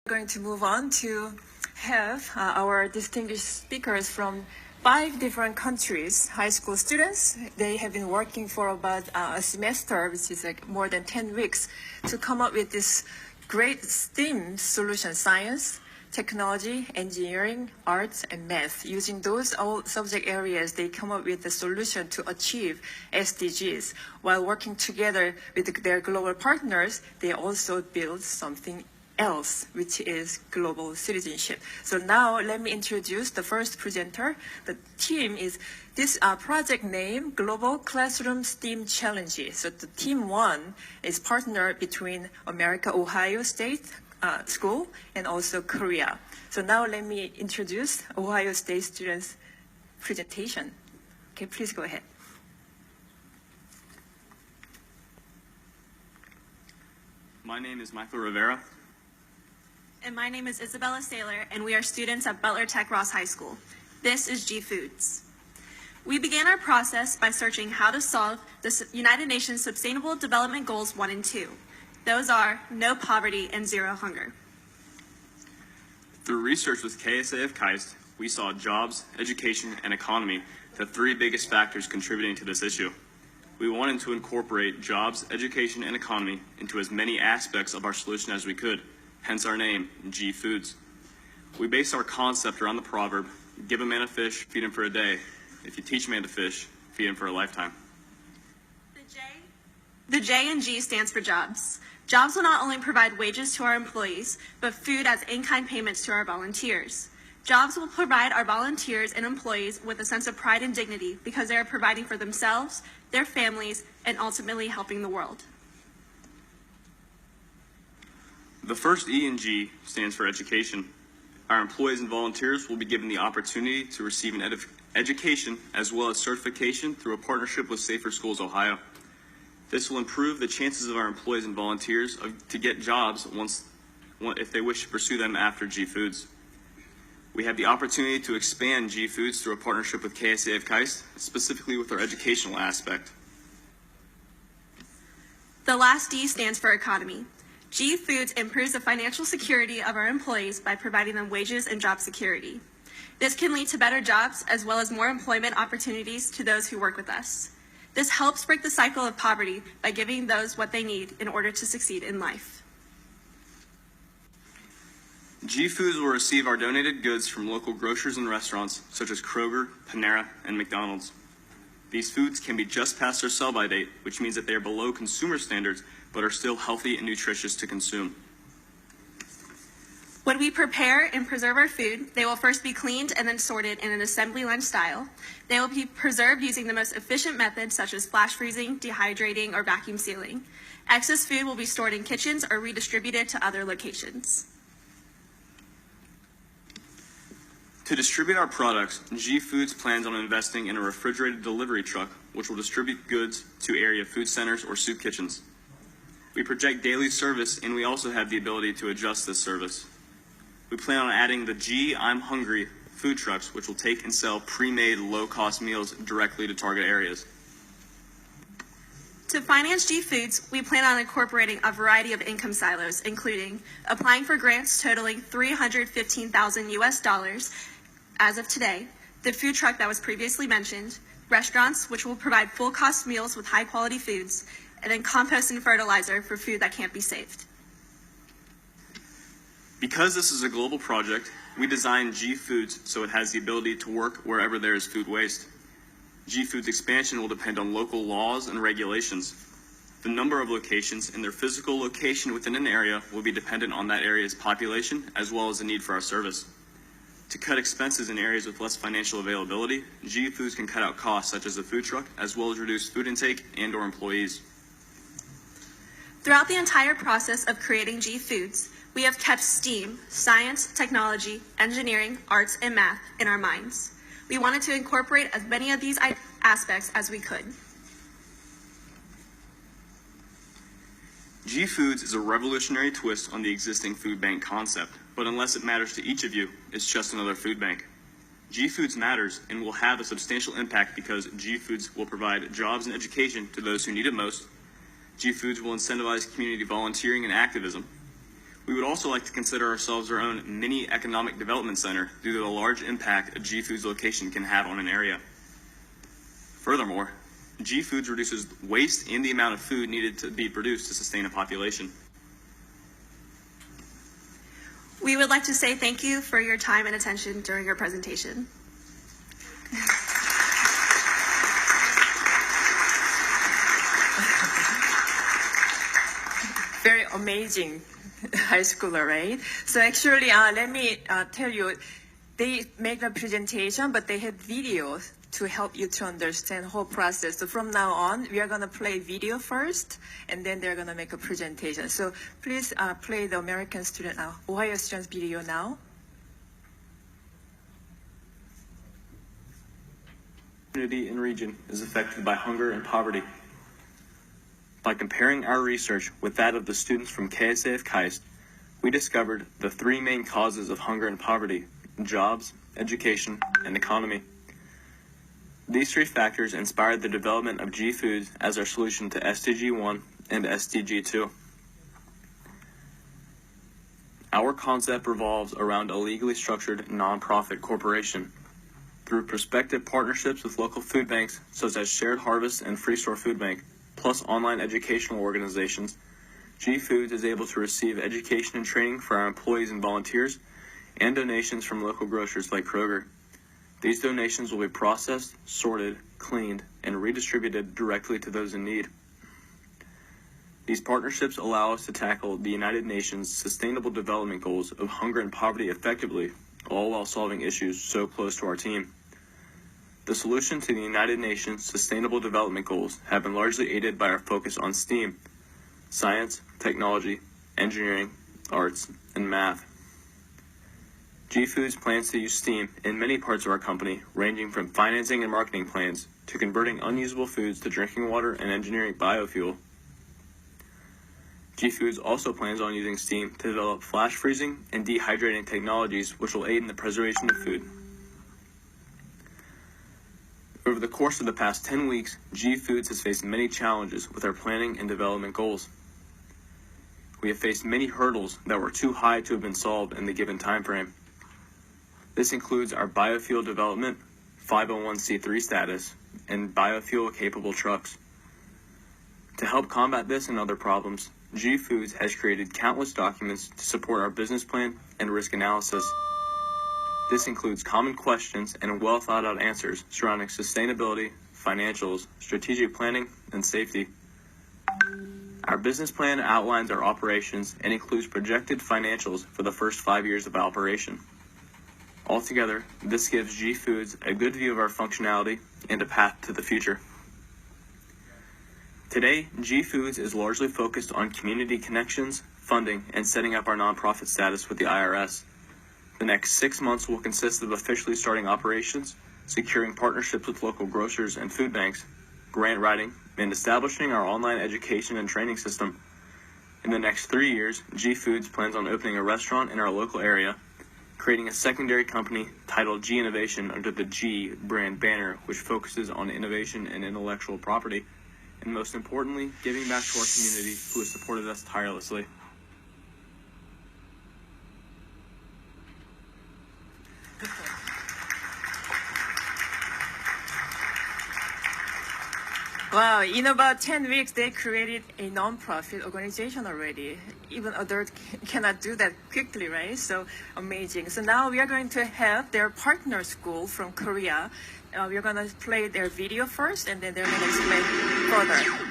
Going to move on to have our distinguished speakers from 5 different countries, high school students. They have been working for about a semester, which is like more than 10 weeks, to come up with this great STEAM solution: science, technology, engineering, arts, and math. Using those all subject areas, they come up with a solution to achieve SDGs. While working together with their global partners, they also build something else, which is global citizenship. So now let me introduce the first presenter. The team is this project name, Global Classroom STEAM Challenge. So the team 1 is partner between America, Ohio State School and also Korea. So now let me introduce Ohio State students' presentation. Okay, please go ahead. My name is Michael Rivera. And my name is Isabella Saylor, and we are students at Butler Tech Ross High School. This is JEE Foods. We began our process by searching how to solve the United Nations Sustainable Development Goals 1 and 2. Those are no poverty and zero hunger. Through research with KSA of KAIST, we saw jobs, education, and economy, the 3 biggest factors contributing to this issue. We wanted to incorporate jobs, education, and economy into as many aspects of our solution as we could. Hence our name, JEE Foods. We base our concept around the proverb, give a man a fish, feed him for a day. If you teach a man to fish, feed him for a lifetime. The J in G stands for jobs. Jobs will not only provide wages to our employees, but food as in-kind payments to our volunteers. Jobs will provide our volunteers and employees with a sense of pride and dignity because they are providing for themselves, their families, and ultimately helping the world. The first E in G stands for education. Our employees and volunteers will be given the opportunity to receive an education as well as certification through a partnership with Safer Schools Ohio. This will improve the chances of our employees and volunteers to get jobs if they wish to pursue them after JEE Foods. We have the opportunity to expand JEE Foods through a partnership with KSA of KAIST, specifically with our educational aspect. The last D stands for economy. JEE Foods improves the financial security of our employees by providing them wages and job security. This can lead to better jobs as well as more employment opportunities to those who work with us. This helps break the cycle of poverty by giving those what they need in order to succeed in life. JEE Foods will receive our donated goods from local grocers and restaurants such as Kroger, Panera, and McDonald's. These foods can be just past their sell-by date, which means that they are below consumer standards but are still healthy and nutritious to consume. When we prepare and preserve our food, they will first be cleaned and then sorted in an assembly line style. They will be preserved using the most efficient methods such as flash freezing, dehydrating, or vacuum sealing. Excess food will be stored in kitchens or redistributed to other locations. To distribute our products, JEE Foods plans on investing in a refrigerated delivery truck which will distribute goods to area food centers or soup kitchens. We project daily service, and we also have the ability to adjust this service. We plan on adding the JEE I'm Hungry food trucks, which will take and sell pre-made low-cost meals directly to target areas. To finance JEE Foods, we plan on incorporating a variety of income silos, including applying for grants totaling $315,000 US as of today, the food truck that was previously mentioned, restaurants, which will provide full-cost meals with high-quality foods, and then compost and fertilizer for food that can't be saved. Because this is a global project, we designed JEE Foods so it has the ability to work wherever there is food waste. JEE Foods expansion will depend on local laws and regulations. The number of locations and their physical location within an area will be dependent on that area's population as well as the need for our service. To cut expenses in areas with less financial availability, JEE Foods can cut out costs such as the food truck as well as reduce food intake and/or employees. Throughout the entire process of creating JEE Foods, we have kept STEAM, science, technology, engineering, arts, and math in our minds. We wanted to incorporate as many of these aspects as we could. JEE Foods is a revolutionary twist on the existing food bank concept, but unless it matters to each of you, it's just another food bank. JEE Foods matters and will have a substantial impact because JEE Foods will provide jobs and education to those who need it most. JEE Foods will incentivize community volunteering and activism. We would also like to consider ourselves our own mini economic development center due to the large impact a JEE Foods location can have on an area. Furthermore, JEE Foods reduces waste and the amount of food needed to be produced to sustain a population. We would like to say thank you for your time and attention during your presentation. Very amazing high schooler, right? So actually, let me tell you, they make a presentation, but they have videos to help you to understand the whole process. So from now on, we are going to play video first, and then they're going to make a presentation. So please play the American student, Ohio students video now. Community and region is affected by hunger and poverty. By comparing our research with that of the students from KSAF KAIST, we discovered the three main causes of hunger and poverty: jobs, education, and economy. These three factors inspired the development of JEE Foods as our solution to SDG 1 and SDG 2. Our concept revolves around a legally structured nonprofit corporation. Through prospective partnerships with local food banks such as Shared Harvest and Free Store Food Bank, plus online educational organizations, JEE Foods is able to receive education and training for our employees and volunteers, and donations from local grocers like Kroger. These donations will be processed, sorted, cleaned, and redistributed directly to those in need. These partnerships allow us to tackle the United Nations Sustainable Development Goals of hunger and poverty effectively, all while solving issues so close to our team. The solution to the United Nations Sustainable Development Goals have been largely aided by our focus on STEAM: science, technology, engineering, arts, and math. JEE Foods plans to use STEAM in many parts of our company, ranging from financing and marketing plans to converting unusable foods to drinking water and engineering biofuel. JEE Foods also plans on using STEAM to develop flash freezing and dehydrating technologies which will aid in the preservation of food. Over the course of the past 10 weeks, JEE Foods has faced many challenges with our planning and development goals. We have faced many hurdles that were too high to have been solved in the given time frame. This includes our biofuel development, 501c3 status, and biofuel-capable trucks. To help combat this and other problems, JEE Foods has created countless documents to support our business plan and risk analysis. This includes common questions and well-thought-out answers surrounding sustainability, financials, strategic planning, and safety. Our business plan outlines our operations and includes projected financials for the first 5 years of operation. Altogether, this gives JEE Foods a good view of our functionality and a path to the future. Today, JEE Foods is largely focused on community connections, funding, and setting up our nonprofit status with the IRS. The next 6 months will consist of officially starting operations, securing partnerships with local grocers and food banks, grant writing, and establishing our online education and training system. In the next 3 years, JEE Foods plans on opening a restaurant in our local area, creating a secondary company titled JEE Innovation under the JEE brand banner, which focuses on innovation and intellectual property, and most importantly, giving back to our community who has supported us tirelessly. Wow, in about 10 weeks, they created a nonprofit organization already. Even adults cannot do that quickly, right? So amazing. So now we are going to have their partner school from Korea. We are going to play their video first, and then they're going to explain further.